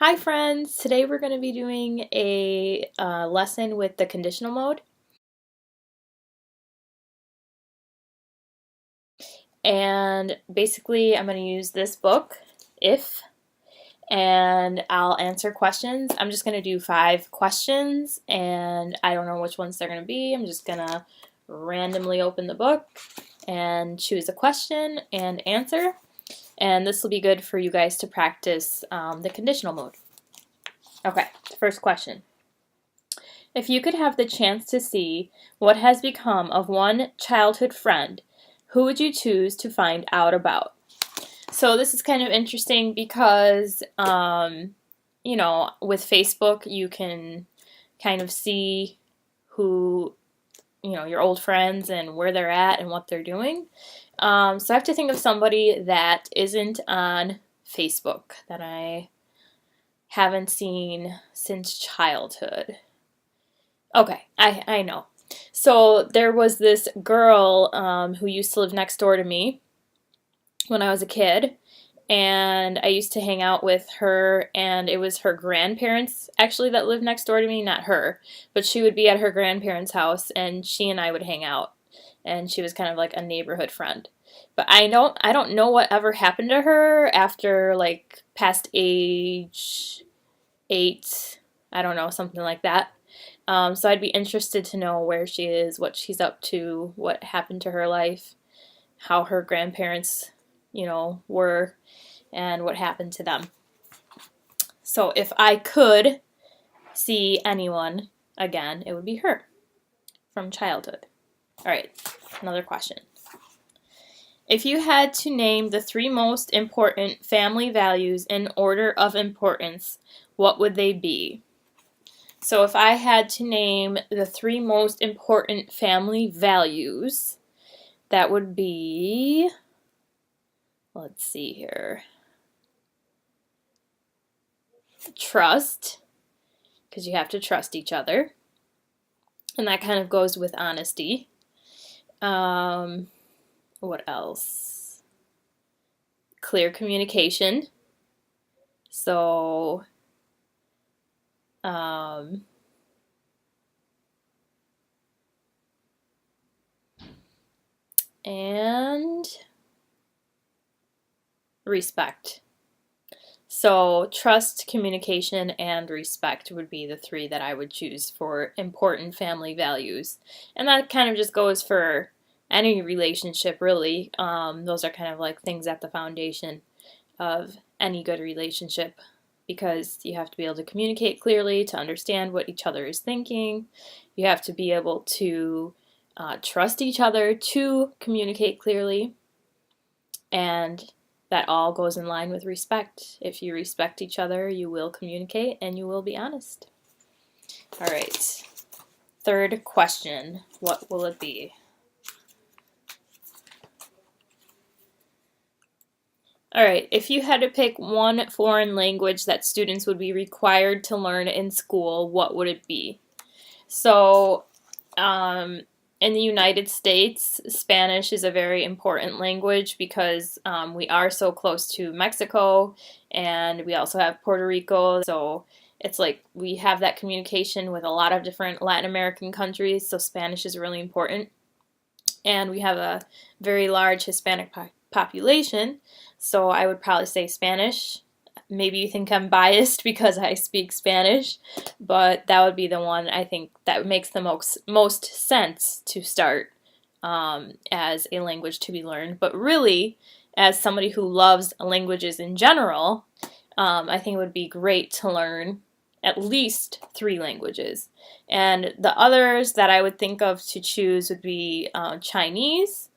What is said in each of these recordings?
Hi friends! Today we're going to be doing a lesson with the conditional mode. And basically I'm going to use this book, If, and I'll answer questions. I'm just going to do 5 questions and I don't know which ones they're going to be. I'm just going to randomly open the book and choose a question and answer. And this will be good for you guys to practice the conditional mode. Okay, first question. If you could have the chance to see what has become of one childhood friend, who would you choose to find out about? So this is kind of interesting because, with Facebook, you can kind of see who, your old friends and where they're at and what they're doing. So I have to think of somebody that isn't on Facebook that I haven't seen since childhood. Okay, I know. So there was this girl who used to live next door to me when I was a kid, and I used to hang out with her, and it was her grandparents actually that lived next door to me, not her, but she would be at her grandparents' house, and she and I would hang out, and she was kind of like a neighborhood friend. But I don't know what ever happened to her after like past age 8, I don't know, something like that. So I'd be interested to know where she is, what she's up to, what happened to her life, how her grandparents, were, and what happened to them. So if I could see anyone again, it would be her from childhood. All right, another question. If you had to name the 3 most important family values in order of importance, what would they be? So if I had to name the 3 most important family values, that would be, let's see here, trust, because you have to trust each other, and that kind of goes with honesty. What else? Clear communication. So, and respect. So trust, communication, and respect would be the 3 that I would choose for important family values. And that kind of just goes for any relationship, really. Those are kind of like things at the foundation of any good relationship, because you have to be able to communicate clearly to understand what each other is thinking. You have to be able to trust each other to communicate clearly, and that all goes in line with respect. If you respect each other, you will communicate and you will be honest. All right, third question, what will it be? All right, if you had to pick one foreign language that students would be required to learn in school, what would it be? So, in the United States, Spanish is a very important language because we are so close to Mexico, and we also have Puerto Rico. So it's like we have that communication with a lot of different Latin American countries, so Spanish is really important. And we have a very large Hispanic population, so I would probably say Spanish. Maybe you think I'm biased because I speak Spanish, but that would be the one I think that makes the most sense to start as a language to be learned. But really, as somebody who loves languages in general, I think it would be great to learn at least 3 languages. And the others that I would think of to choose would be Chinese,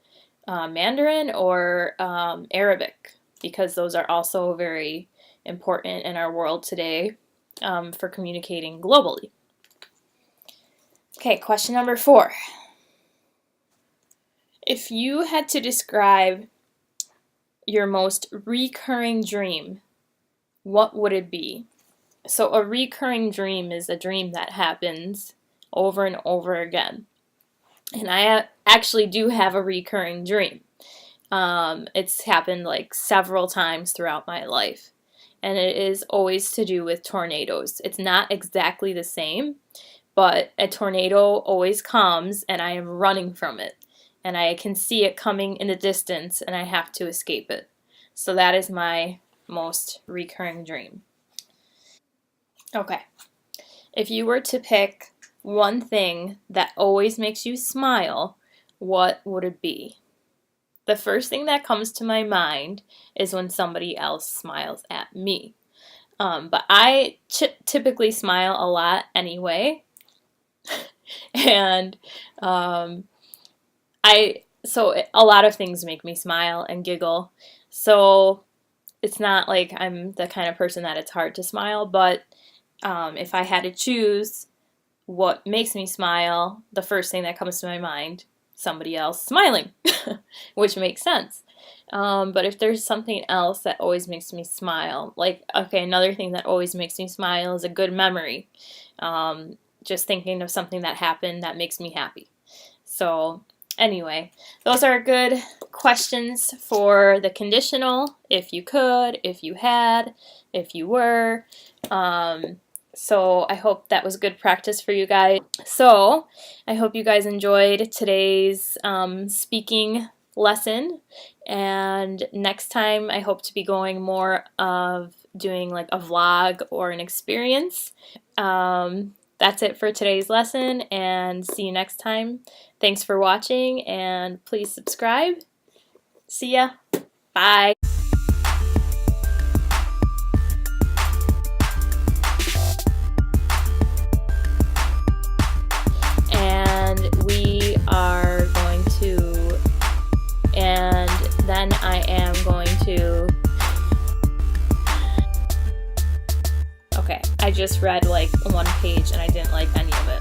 Mandarin, or Arabic, because those are also very important in our world today for communicating globally. Okay, question number 4. If you had to describe your most recurring dream, what would it be? So a recurring dream is a dream that happens over and over again. And I actually do have a recurring dream. It's happened like several times throughout my life. and it is always to do with tornadoes. It's not exactly the same, but a tornado always comes and I am running from it. And I can see it coming in the distance and I have to escape it. So that is my most recurring dream. Okay. If you were to pick one thing that always makes you smile, what would it be? The first thing that comes to my mind is when somebody else smiles at me. But I typically smile a lot anyway. And so a lot of things make me smile and giggle. So it's not like I'm the kind of person that it's hard to smile, but if I had to choose what makes me smile, the first thing that comes to my mind, somebody else smiling, which makes sense. But if there's something else that always makes me smile, like, okay, another thing that always makes me smile is a good memory. Just thinking of something that happened that makes me happy. So anyway, those are good questions for the conditional. If you could, if you had, if you were. So I hope that was good practice for you guys. So I hope you guys enjoyed today's speaking lesson. And next time I hope to be going more of doing like a vlog or an experience. That's it for today's lesson, and see you next time. Thanks for watching, and please subscribe. See ya. Bye. And we are going to, and then I am going to, okay, I just read like one page and I didn't like any of it.